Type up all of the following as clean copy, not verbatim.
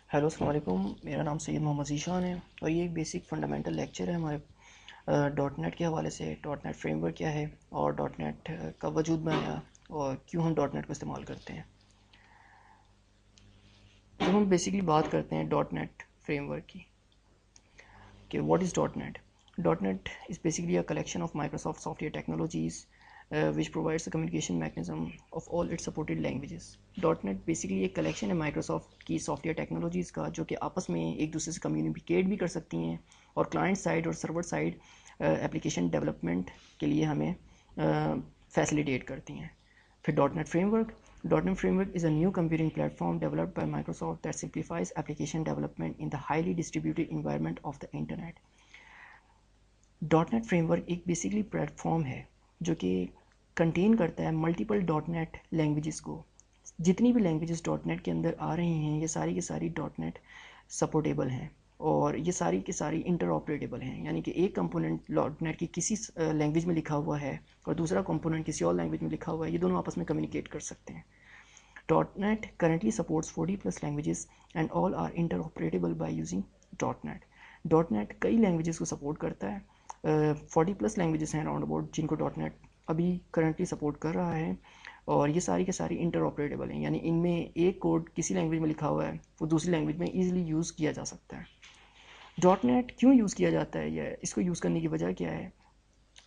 Hello अस्सलाम वालेकुम। मेरा नाम सैयद मोहम्मद ज़ीशान है और ये एक बेसिक फंडामेंटल लेक्चर है हमारे डॉट नेट के हवाले से। डॉट नेट फ्रेमवर्क क्या है और डॉट नेट का वजूद में आया और क्यों हम डॉट नेट को इस्तेमाल करते हैं। जब हम बेसिकली बात करते हैं डॉट नेट फ्रेमवर्क की कि what is dot net. Dot net is basically a collection of Microsoft software technologies which provides the communication mechanism of all its supported languages. .NET basically एक कलेक्शन है Microsoft की software technologies का जो कि आपस में एक दूसरे से कम्युनिकेट भी कर सकती हैं और क्लाइंट साइड और सर्वर साइड एप्लीकेशन डेवलपमेंट के लिए हमें फैसिलिटेट करती हैं। फिर .NET Framework. .NET Framework is a new computing platform developed by Microsoft that simplifies application development in the highly distributed environment of the internet. .NET framework एक basically platform है जो कि कंटेन करता है मल्टीपल .NET लैंग्वेजेस को। जितनी भी languages .NET के अंदर आ रही हैं ये सारी की सारी .NET सपोर्टेबल हैं और ये सारी की सारी इंटर ऑपरेटेबल हैं, यानी कि एक कंपोनेंट .NET की किसी लैंग्वेज में लिखा हुआ है और दूसरा कंपोनेंट किसी और लैंग्वेज में लिखा हुआ है, ये दोनों आपस में कम्युनिकेट कर सकते हैं। .NET currently supports 40 plus languages and all are interoperable by using .NET. .NET कई लैंग्वेजेस को सपोर्ट करता है, 40 प्लस लैंग्वेजेस हैं अराउंड अबाउट जिनको .NET अभी करंटली सपोर्ट कर रहा है और ये सारी के सारी इंटरऑपरेटेबल हैं, यानी इनमें एक कोड किसी लैंग्वेज में लिखा हुआ है वो दूसरी लैंग्वेज में ईजिली यूज़ किया जा सकता है। .NET क्यों यूज़ किया जाता है या इसको यूज़ करने की वजह क्या है।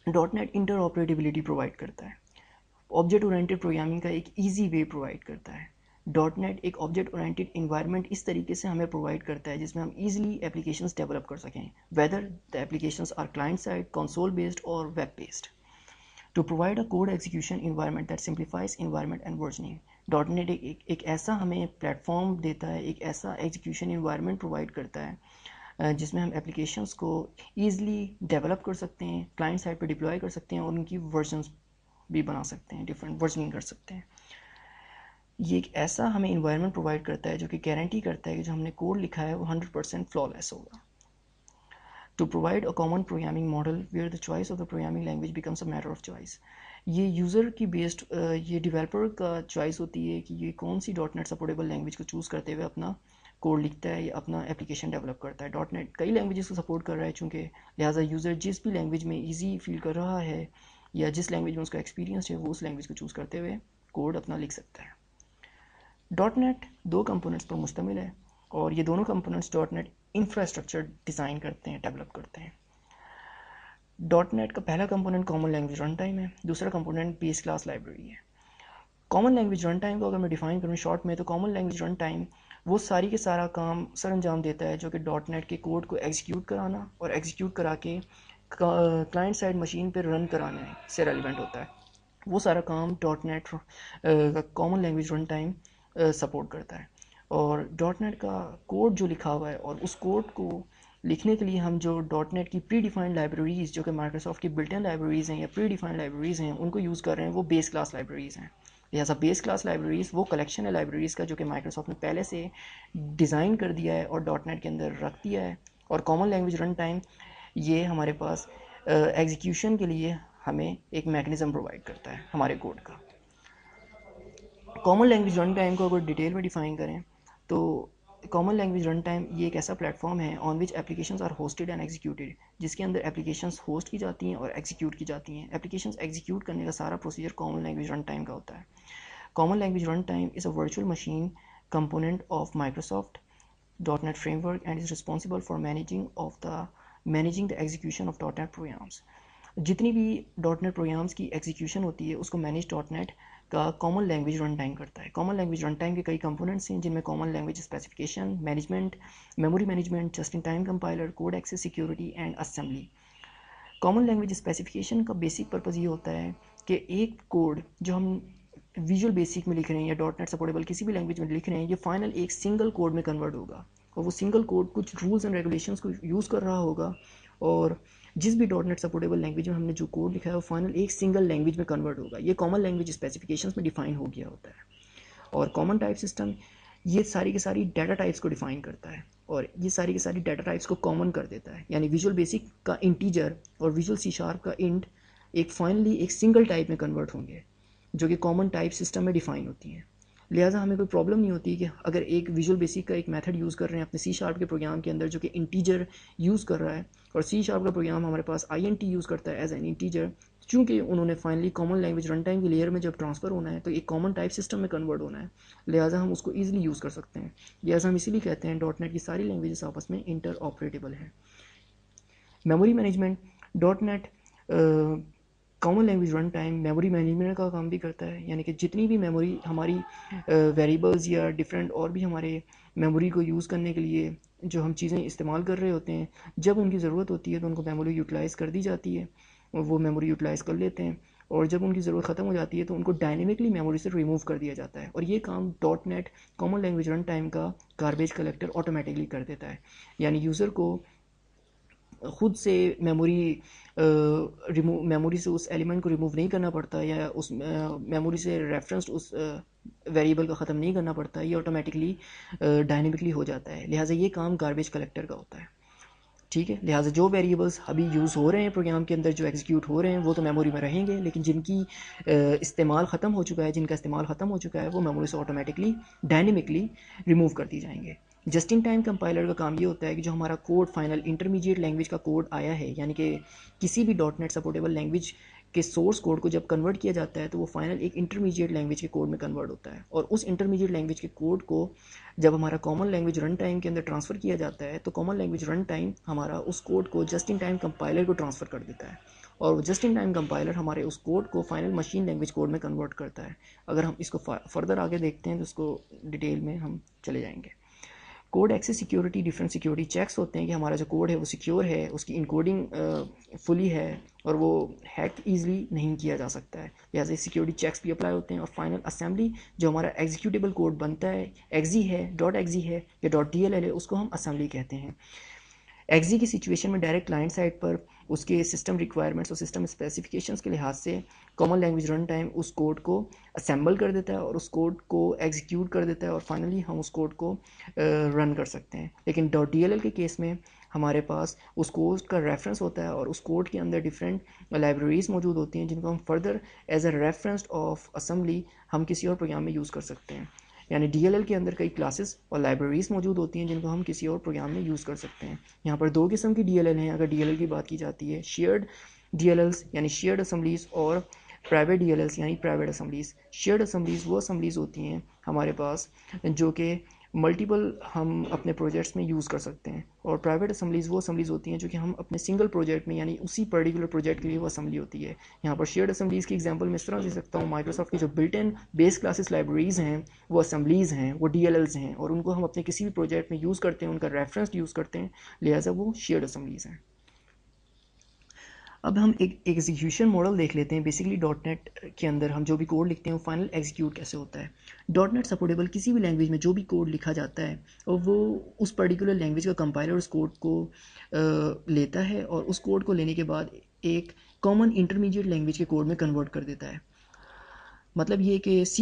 .NET इंटरऑपरेटिबिलिटी प्रोवाइड करता है, ऑब्जेक्ट ओरिएंटेड प्रोग्रामिंग का एक ईजी वे प्रोवाइड करता है। .NET एक ऑब्जेक्ट ओरिएंटेड इन्वायरमेंट इस तरीके से हमें प्रोवाइड करता है जिसमें हम ईजिली एप्लीकेशंस डेवलप कर सकें, whether the applications are client side, console based or web based. To provide a code execution environment that simplifies environment and versioning. .NET एक ऐसा हमें प्लेटफॉर्म देता है, एक ऐसा एग्जीक्यूशन इन्वायरमेंट प्रोवाइड करता है जिसमें हम एप्लीकेशंस को ईजिली डेवलप कर सकते हैं, क्लाइंट साइड पर डिप्लॉय कर सकते हैं और उनकी वर्जन्स भी बना सकते हैं, डिफरेंट वर्जनिंग कर सकते हैं। ये एक ऐसा हमें इन्वायरमेंट प्रोवाइड करता है जो कि गारंटी करता है कि जो हमने कोड लिखा है वो 100% फ्लॉलेस होगा। To provide a common programming model where the choice of the programming language becomes a matter of choice. ये यूज़र की बेस्ड ये डेवलपर का चॉइस होती है कि ये कौन सी .NET सपोर्टेबल लैंग्वेज को चूज़ करते हुए अपना कोड लिखता है या अपना एप्लीकेशन डेवलप करता है। .NET कई लैंग्वेजेस को सपोर्ट कर रहा है चूँकि लिहाजा यूज़र जिस भी लैंग्वेज में ईजी फील कर रहा है या जिस लैंग्वेज में उसका एक्सपीरियंस है वो उस लैंग्वेज को चूज़ करते हुए कोड अपना लिख सकता है। .NET दो कंपोनेंट्स पर मुश्तमिल है और ये दोनों कंपोनेंट्स .NET इंफ्रास्ट्रक्चर डिज़ाइन करते हैं, डेवलप करते हैं। .NET का पहला component common language run time है, दूसरा कंपोनेंट बेस क्लास लाइब्रेरी है। कॉमन लैंग्वेज रन टाइम को अगर मैं डिफाइन करूँ शॉर्ट में तो कॉमन लैंग्वेज रन टाइम वो सारी के सारा काम सर अंजाम देता है जो कि .NET के कोड को एग्जीक्यूट कराना और एग्जीक्यूट करा के क्लाइंट साइड मशीन पे रन कराने से रेलिवेंट होता है। वो सारा काम .NET का common language run time support करता है और .NET का कोड जो लिखा हुआ है और उस कोड को लिखने के लिए हम जो .NET की प्री डिफाइंड लाइब्रेरीज़ जो कि माइक्रोसॉफ्ट की बिल्ट इन लाइब्रेरीज़ हैं या प्री डिफाइंड लाइब्रेरीज़ हैं उनको यूज़ कर रहे हैं, वो बेस क्लास लाइब्रेरीज़ हैं। लिहाजा बेस क्लास लाइब्रेरीज़ वो कलेक्शन है लाइब्रेरीज़ का जो कि माइक्रोसॉफ्ट ने पहले से डिज़ाइन कर दिया है और .NET के अंदर रख दिया है। और कॉमन लैंग्वेज रन टाइम ये हमारे पास एग्जीक्यूशन के लिए हमें एक मैकेनिज़्म प्रोवाइड करता है हमारे कोड का। कॉमन लैंग्वेज रन टाइम को अगर डिटेल में डिफाइन करें तो कॉमन लैंग्वेज रन टाइम ये एक ऐसा प्लेटफॉर्म है on which applications are hosted and executed, जिसके अंदर एप्लीकेशंस होस्ट की जाती हैं और एग्जीक्यूट की जाती हैं। एप्लीकेशंस एग्जीक्यूट करने का सारा procedure common language run time का होता है। Common language run time is a virtual machine component of Microsoft .NET framework and is responsible for managing the execution of .NET programs. जितनी भी .NET प्रोग्राम्स की execution होती है उसको manage .NET का कॉमन लैंग्वेज रन टाइम करता है। Common language run time के कई कंपोनेंट्स हैं जिनमें common language specification, management, memory management, just in time compiler, code access security and assembly. Common language specification का बेसिक पर्पज़ ये होता है कि एक कोड जो हम विजुअल बेसिक में लिख रहे हैं या .NET सपोर्टेबल किसी भी लैंग्वेज में लिख रहे हैं ये फाइनल एक सिंगल कोड में कन्वर्ट होगा और वो सिंगल कोड कुछ रूल्स एंड रेगुलेशंस को यूज़ कर रहा होगा और जिस भी .NET सपोर्टेबल लैंग्वेज में हमने जो कोड लिखा है वो फाइनल एक सिंगल लैंग्वेज में कन्वर्ट होगा। ये कॉमन लैंग्वेज स्पेसिफिकेशंस में डिफाइन हो गया होता है। और कॉमन टाइप सिस्टम ये सारी की सारी डाटा टाइप्स को डिफाइन करता है और ये सारी की सारी डाटा टाइप्स को कॉमन कर देता है, यानी विजुअल बेसिक का इंटीजर और विजुअल C# का इंट एक फाइनली एक सिंगल टाइप में कन्वर्ट होंगे जो कि कॉमन टाइप सिस्टम में डिफाइन होती हैं। लिहाजा हमें कोई प्रॉब्लम नहीं होती कि अगर एक विजुअल बेसिक का एक मेथड यूज़ कर रहे हैं अपने सी शार्प के प्रोग्राम के अंदर जो कि इंटीजर यूज़ कर रहा है, और सी शार्प का प्रोग्राम हमारे पास INT यूज़ करता है एज एन इंटीजर, चूँकि उन्होंने finally common language run time की लेयर में जब ट्रांसफ़र होना है तो एक कॉमन टाइप सिस्टम में कन्वर्ट होना है, लिहाजा हम उसको ईजिली यूज़ कर सकते हैं। लिहाजा हम इसीलिए कहते हैं .NET की सारी लैंग्वेजेस आपस में इंटर ऑपरेटेबल हैं। Memory management, .NET common language run time memory management का काम भी करता है, यानी कि जितनी भी मेमोरी हमारी वेरिएबल्स या डिफरेंट और भी हमारे मेमोरी को यूज़ करने के लिए जो हम चीज़ें इस्तेमाल कर रहे होते हैं, जब उनकी ज़रूरत होती है तो उनको मेमोरी यूटिलाइज़ कर दी जाती है और वो मेमोरी यूटिलाइज़ कर लेते हैं, और जब उनकी ज़रूरत ख़त्म हो जाती है तो उनको डायनेमिकली मेमोरी से रिमूव कर दिया जाता है, और ये काम .NET common language run time का गार्बेज कलेक्टर ऑटोमेटिकली कर देता है। यानी यूज़र को खुद से मेमोरी से उस एलिमेंट को रिमूव नहीं करना पड़ता, या उस मेमोरी से रेफरेंस्ड उस वेरिएबल को ख़त्म नहीं करना पड़ता, ये ऑटोमेटिकली डायनेमिकली हो जाता है। लिहाजा ये काम गार्बेज कलेक्टर का होता है। ठीक है, लिहाजा जो वेरिएबल्स अभी यूज़ हो रहे हैं प्रोग्राम के अंदर, जो एग्जीक्यूट हो रहे हैं, वो तो मेमोरी में रहेंगे, लेकिन जिनकी इस्तेमाल ख़त्म हो चुका है, जिनका इस्तेमाल ख़त्म हो चुका है, वो मेमोरी से ऑटोमेटिकली डायनेमिकली रिमूव कर दी जाएंगे। जस्ट इन टाइम कंपाइलर का काम ये होता है कि जो हमारा कोड फाइनल इंटरमीडिएट लैंग्वेज का कोड आया है, यानी कि किसी भी .NET सपोर्टेबल लैंग्वेज के सोर्स कोड को जब कन्वर्ट किया जाता है तो वो फाइनल एक इंटरमीडिएट लैंग्वेज के कोड में कन्वर्ट होता है, और उस इंटरमीडिएट लैंग्वेज के कोड को जब हमारा कॉमन लैंग्वेज रन टाइम के अंदर ट्रांसफ़र किया जाता है तो कॉमन लैंग्वेज रन टाइम हमारा उस कोड को जस्ट इन टाइम कंपाइलर को ट्रांसफ़र कर देता है, और जस्ट इन टाइम कंपाइलर हमारे उस कोड को फाइनल मशीन लैंग्वेज कोड में कन्वर्ट करता है। अगर हम इसको फर्दर आगे देखते हैं तो उसको डिटेल में हम चले जाएंगे। Code access security, different security checks होते हैं कि हमारा जो कोड है वो सिक्योर है, उसकी इनकोडिंग फुली है और वो हैक ईजिली नहीं किया जा सकता है, लिहाजा सिक्योरिटी चेक्स भी अप्लाई होते हैं। और फाइनल असेंबली जो हमारा एग्जीक्यूटेबल कोड बनता है, एक्जी है, .exe है या .dll है, उसको हम असेंबली कहते हैं। एक्जी की सिचुएशन में डायरेक्ट क्लाइंट साइड पर उसके सिस्टम रिक्वायरमेंट्स और सिस्टम स्पेसिफिकेशंस के लिहाज से कॉमन लैंग्वेज रन टाइम उस कोड को असेंबल कर देता है और उस कोड को एग्जीक्यूट कर देता है, और फाइनली हम उस कोड को रन कर सकते हैं। लेकिन .dll के केस में हमारे पास उस कोड का रेफरेंस होता है और उस कोड के अंदर डिफरेंट लाइब्रेरीज मौजूद होती हैं जिनको हम further as a reference of assembly हम किसी और प्रोग्राम में यूज़ कर सकते हैं। यानी DLL के अंदर कई क्लासेस और लाइब्रेरीज मौजूद होती हैं जिनको हम किसी और प्रोग्राम में यूज़ कर सकते हैं। यहाँ पर दो किस्म की DLL हैं अगर DLL की बात की जाती है, शेयर्ड DLLs यानी शेयर्ड असम्बलीज़, और प्राइवेट DLLs यानी प्राइवेट असम्बलीज़। शेयर्ड असम्बलीज़ वो असम्बलीज़ होती हैं हमारे पास जो कि मल्टीपल हम अपने प्रोजेक्ट्स में यूज़ कर सकते हैं, और प्राइवेट असम्बलीज़ वो असम्बलीज़ होती हैं जो कि हम अपने सिंगल प्रोजेक्ट में, यानी उसी पर्टिकुलर प्रोजेक्ट के लिए वो असम्बली होती है। यहाँ पर शेयर्ड असम्बलीज़ की एग्जांपल मैं इस तरह दे सकता हूँ, माइक्रोसॉफ्ट की जो built in base classes libraries हैं वो असम्बलीज़ हैं, वो DLLs हैं, और उनको हम अपने किसी भी प्रोजेक्ट में यूज़ करते हैं, उनका रेफरेंस यूज़ करते हैं, लिहाजा वो शेयर्ड असम्बलीज़ हैं। अब हम एक एग्जीक्यूशन मॉडल देख लेते हैं। बेसिकली .NET के अंदर हम जो भी कोड लिखते हैं वो फाइनल एग्जीक्यूट कैसे होता है। .NET सपोर्टेबल किसी भी लैंग्वेज में जो भी कोड लिखा जाता है और वो उस पर्टिकुलर लैंग्वेज का कंपाइलर उस कोड को लेता है और उस कोड को लेने के बाद एक कॉमन इंटरमीडिएट लैंग्वेज के कोड में कन्वर्ट कर देता है। मतलब ये कि C#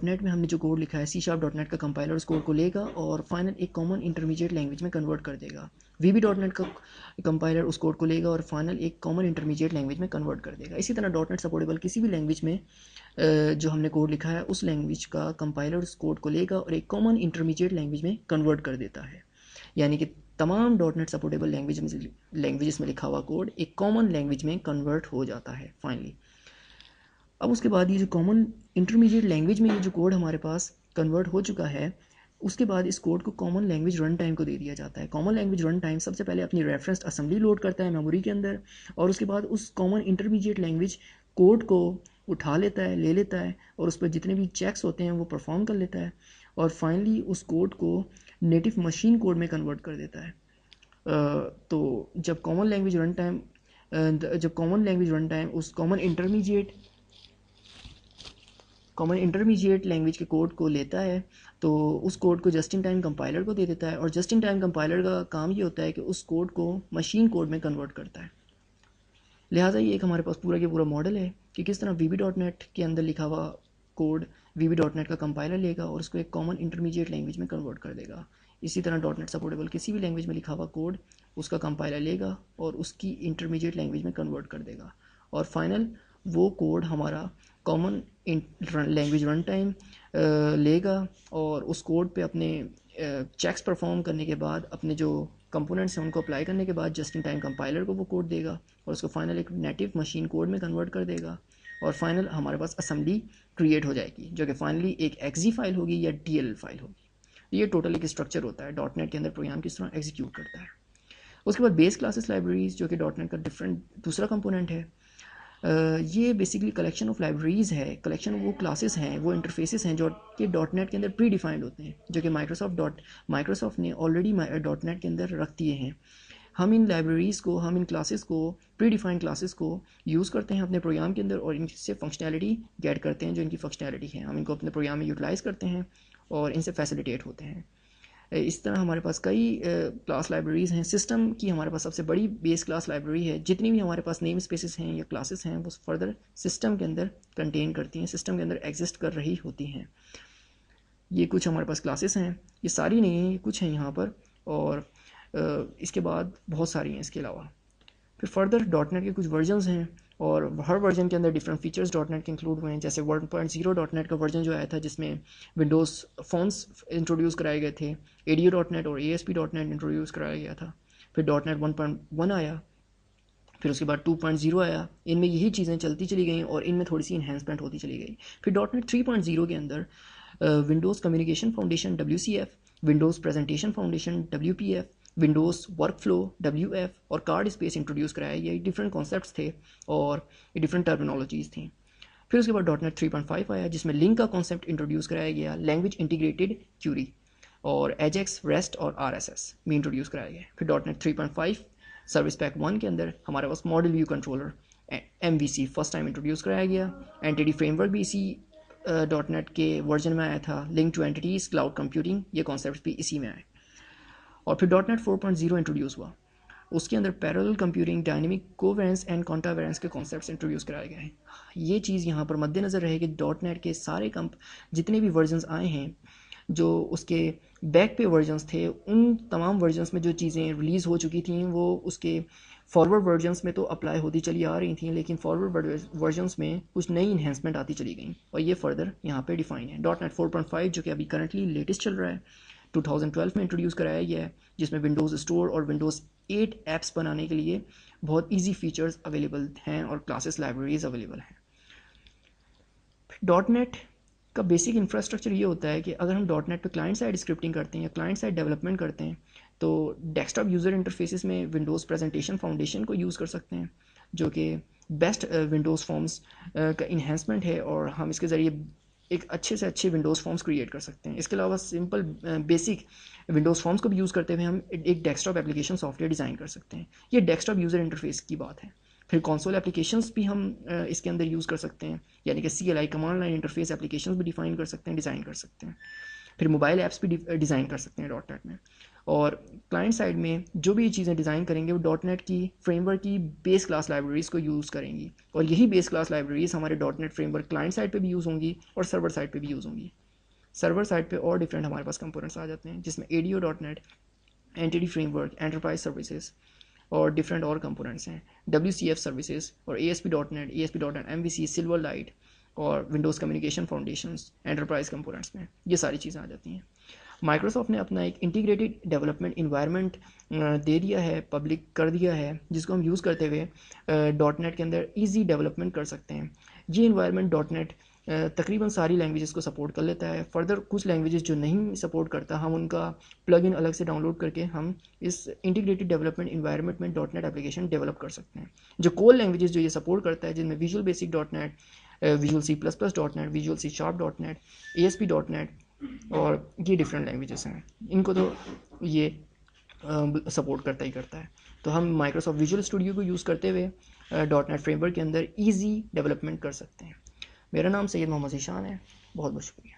में हमने जो कोड लिखा है, C# का कंपाइलर उस कोड को लेगा और फाइनल एक कॉमन इंटरमीडिएट लैंग्वेज में कन्वर्ट कर देगा। VB.NET का कंपाइलर उस कोड को लेगा और फाइनल एक कॉमन इंटरमीडिएट लैंग्वेज में कन्वर्ट कर देगा। इसी तरह .NET सपोर्टेबल किसी भी लैंग्वेज में जो हमने कोड लिखा है उस लैंग्वेज का कंपाइलर उस कोड को लेगा और एक कॉमन इंटरमीडिएट लैंग्वेज में कन्वर्ट कर देता है। यानी कि तमाम .NET सपोर्टेबल लैंग्वेजेस में लिखा हुआ कोड एक कॉमन लैंग्वेज में कन्वर्ट हो जाता है फाइनली। अब उसके बाद ये जो कॉमन इंटरमीडिएट लैंग्वेज में ये जो कोड हमारे पास कन्वर्ट हो चुका है, उसके बाद इस कोड को कॉमन लैंग्वेज रन टाइम को दे दिया जाता है। कॉमन लैंग्वेज रन टाइम सबसे पहले अपनी रेफरेंस असेंबली लोड करता है मेमोरी के अंदर, और उसके बाद उस कॉमन इंटरमीडिएट लैंग्वेज कोड को उठा लेता है, ले लेता है, और उस पर जितने भी चेक्स होते हैं वो परफॉर्म कर लेता है, और फाइनली उस कोड को नेटिव मशीन कोड में कन्वर्ट कर देता है। तो जब कॉमन लैंग्वेज रन टाइम उस कॉमन इंटरमीडिएट लैंग्वेज के कोड को लेता है तो उस कोड को जस्ट इन टाइम कंपाइलर को दे देता है, और जस्ट इन टाइम कंपाइलर का काम ये होता है कि उस कोड को मशीन कोड में कन्वर्ट करता है। लिहाजा ये एक हमारे पास पूरा के पूरा मॉडल है कि किस तरह VB.NET के अंदर लिखा हुआ कोड VB.NET का कंपाइलर लेगा और उसको एक कॉमन इंटरमीडिएट लैंग्वेज में कन्वर्ट कर देगा। इसी तरह .NET सपोर्टेबल किसी भी लैंग्वेज में लिखा हुआ कोड उसका कंपाइलर लेगा और उसकी इंटरमीडिएट लैंग्वेज में कन्वर्ट कर देगा, और फाइनल वो कोड हमारा कॉमन लैंग्वेज रन टाइम लेगा और उस कोड पे अपने चेक्स परफॉर्म करने के बाद अपने जो कंपोनेंट्स हैं उनको अप्लाई करने के बाद जस्ट इन टाइम कंपाइलर को वो कोड देगा और उसको फाइनल एक नेटिव मशीन कोड में कन्वर्ट कर देगा और फाइनल हमारे पास असेंबली क्रिएट हो जाएगी जो कि फाइनली एक एक्जी फाइल होगी या DLL फाइल होगी। ये टोटल एक स्ट्रक्चर होता है डॉट नेट के अंदर प्रोग्राम किस तरह एग्जीक्यूट करता है। उसके बाद बेस क्लासेस लाइब्रेरीज जो कि डॉट नेट का डिफरेंट दूसरा कंपोनेंट है। ये बेसिकली कलेक्शन ऑफ लाइब्रेरीज़ है, कलेक्शन वो क्लासेस हैं, वो इंटरफेसेस हैं जो कि डॉट नेट के अंदर प्री डिफाइंड होते हैं जो कि माइक्रोसॉफ्ट ने ऑलरेडी डॉट नेट के अंदर रख दिए हैं। हम इन लाइब्रेरीज़ को, हम इन क्लासेस को, प्री डिफाइंड क्लासेस को यूज़ करते हैं अपने प्रोग्राम के अंदर और इनसे फंक्शनैलिटी गेट करते हैं जो इनकी फंक्शनैलिटी है, हम इनको अपने प्रोग्राम में यूटिलाइज़ करते हैं और इनसे फैसिलिटेट होते हैं। इस तरह हमारे पास कई क्लास लाइब्रेरीज़ हैं। सिस्टम की हमारे पास सबसे बड़ी बेस क्लास लाइब्रेरी है। जितनी भी हमारे पास नेम स्पेसेस हैं या क्लासेस हैं वो फर्दर सिस्टम के अंदर कंटेन करती हैं, सिस्टम के अंदर एग्जिस्ट कर रही होती हैं। ये कुछ हमारे पास क्लासेस हैं, ये सारी नहीं हैं, कुछ हैं यहाँ पर और इसके बाद बहुत सारी हैं इसके अलावा। फिर फर्दर डॉट नेट के कुछ वर्जन्स हैं और हर वर्जन के अंदर डिफरेंट फीचर्स डॉट नेट के इंक्लूड हुए हैं। जैसे 1.0 डॉट नेट का वर्जन जो आया था जिसमें विंडोज़ फॉर्म्स इंट्रोड्यूस कराए गए थे, ADO डॉट नेट और ASP डॉट नेट इंट्रोड्यूस कराया गया था। फिर डॉट नेट 1.1 आया, फिर उसके बाद 2.0 आया। इनमें यही चीज़ें चलती चली गई और इनमें थोड़ी सी इन्हेंसमेंट होती चली गई। फिर डॉट नेट 3.0 के अंदर Windows communication foundation WCF, Windows presentation foundation WPF, Windows workflow WF और कार्ड स्पेस इंट्रोड्यूस कराया गया। डिफरेंट कॉन्सेप्ट्स थे और ये डिफरेंट टर्मिनोलॉजीज़ थी। फिर उसके बाद डॉट नेट 3.5 आया जिसमें लिंक का कॉन्सेप्ट इंट्रोड्यूस कराया गया, लैंग्वेज इंटीग्रेटेड क्यूरी और एजेक्स, रेस्ट और RSS में इंट्रोड्यूस कराया गया। फिर डॉट नेट 3.5 सर्विस पैक 1 के अंदर हमारे पास model view controller MVC first time introduce कराया गया। एंटिटी फ्रेमवर्क भी इसी डॉट नेट के वर्जन में आया था। LINQ to entities, cloud computing, ये कॉन्सेप्ट भी इसी में आए। और फिर डॉट नेट 4.0 इंट्रोड्यूस हुआ, उसके अंदर parallel computing, dynamic covariance and contravariance के कॉन्सेप्ट्स इंट्रोड्यूस कराए गए हैं। ये चीज़ यहाँ पर मद्देनज़र रहे कि डॉट नेट के सारे जितने भी वर्जन्स आए हैं, जो उसके बैक पे वर्जन्स थे, उन तमाम वर्जन्स में जो चीज़ें रिलीज़ हो चुकी थी वो उसके फॉरवर्ड वर्जन्स में तो अप्लाई होती चली आ रही थी, लेकिन फॉरवर्ड वर्जन्स में कुछ नई इन्हेंसमेंट आती चली गई और ये फर्दर यहाँ पे डिफाइन है। डॉट नेट 4.5 जो कि अभी करंटली लेटेस्ट चल रहा है, 2012 में इंट्रोड्यूस कराया गया है, जिसमें विंडोज़ स्टोर और विंडोज़ 8 ऐप्स बनाने के लिए बहुत इजी फीचर्स अवेलेबल हैं और क्लासेस लाइब्रेरीज अवेलेबल हैं। डॉट नेट का बेसिक इंफ्रास्ट्रक्चर ये होता है कि अगर हम डॉट नेट पर क्लाइंट साइड स्क्रिप्टिंग करते हैं या क्लाइंट साइड डेवलपमेंट करते हैं तो डेस्कटॉप यूज़र इंटरफेसेस में विंडोज़ प्रेजेंटेशन फाउंडेशन को यूज़ कर सकते हैं जो कि बेस्ट विंडोज़ फॉर्म्स का इन्हेंसमेंट है और हम इसके ज़रिए एक अच्छे से अच्छे विंडोज़ फॉर्म्स क्रिएट कर सकते हैं। इसके अलावा सिंपल बेसिक विंडोज़ फॉर्म्स को भी यूज़ करते हुए हम एक डेस्कटॉप एप्लीकेशन सॉफ्टवेयर डिज़ाइन कर सकते हैं। ये डेस्कटॉप यूज़र इंटरफेस की बात है। फिर कंसोल एप्लीकेशंस भी हम इसके अंदर यूज़ कर सकते हैं, यानी कि CLI command line interface applications भी डिफाइन कर सकते हैं, डिज़ाइन कर सकते हैं। फिर मोबाइल ऐप्स भी डिज़ाइन कर सकते हैं डॉट नेट में। और क्लाइंट साइड में जो भी चीज़ें डिज़ाइन करेंगे वो डॉट नेट की फ्रेमवर्क की बेस क्लास लाइब्रेरीज़ को यूज़ करेंगी और यही बेस क्लास लाइब्रेरीज़ हमारे dot net framework client side पे भी यूज़ होंगी और सर्वर साइड पे भी यूज़ होंगी। सर्वर साइड पे और डिफरेंट हमारे पास कंपोनेंट्स आ जाते हैं जिसमें ADO dot net, entity framework, enterprise services और डिफरेंट और कंपोनेंट्स हैं, WCF सर्विसेज और ASP dot net, MVC, Silverlight और Windows communication foundations enterprise components में ये सारी चीज़ें आ जाती हैं। माइक्रोसॉफ्ट ने अपना एक इंटीग्रेटेड डेवलपमेंट इन्वायरमेंट दे दिया है, पब्लिक कर दिया है, जिसको हम यूज़ करते हुए डॉट नेट के अंदर ईजी डेवलपमेंट कर सकते हैं। ये इन्वायरमेंट डॉट नेट तकरीबन सारी लैंग्वेजेस को सपोर्ट कर लेता है। फर्दर कुछ लैंग्वेजेस जो नहीं सपोर्ट करता हम उनका प्लगइन अलग से डाउनलोड करके हम इस इंटीग्रेटेड डेवलपमेंट इन्वायरमेंट में डॉट नेट एप्लीकेशन डेवलप कर सकते हैं। जो कोर लैंग्वेजेस जो ये सपोर्ट करता है जिनमें visual basic dot net, visual C++ dot net, visual C# dot net, ASP dot net और ये डिफरेंट लैंग्वेजेस हैं, इनको तो ये सपोर्ट करता ही करता है। तो हम माइक्रोसॉफ्ट विजुअल स्टूडियो को यूज़ करते हुए डॉट नेट फ्रेमवर्क के अंदर ईजी डेवलपमेंट कर सकते हैं। मेरा नाम सैयद मोहम्मद ज़ीशान है, बहुत बहुत शुक्रिया।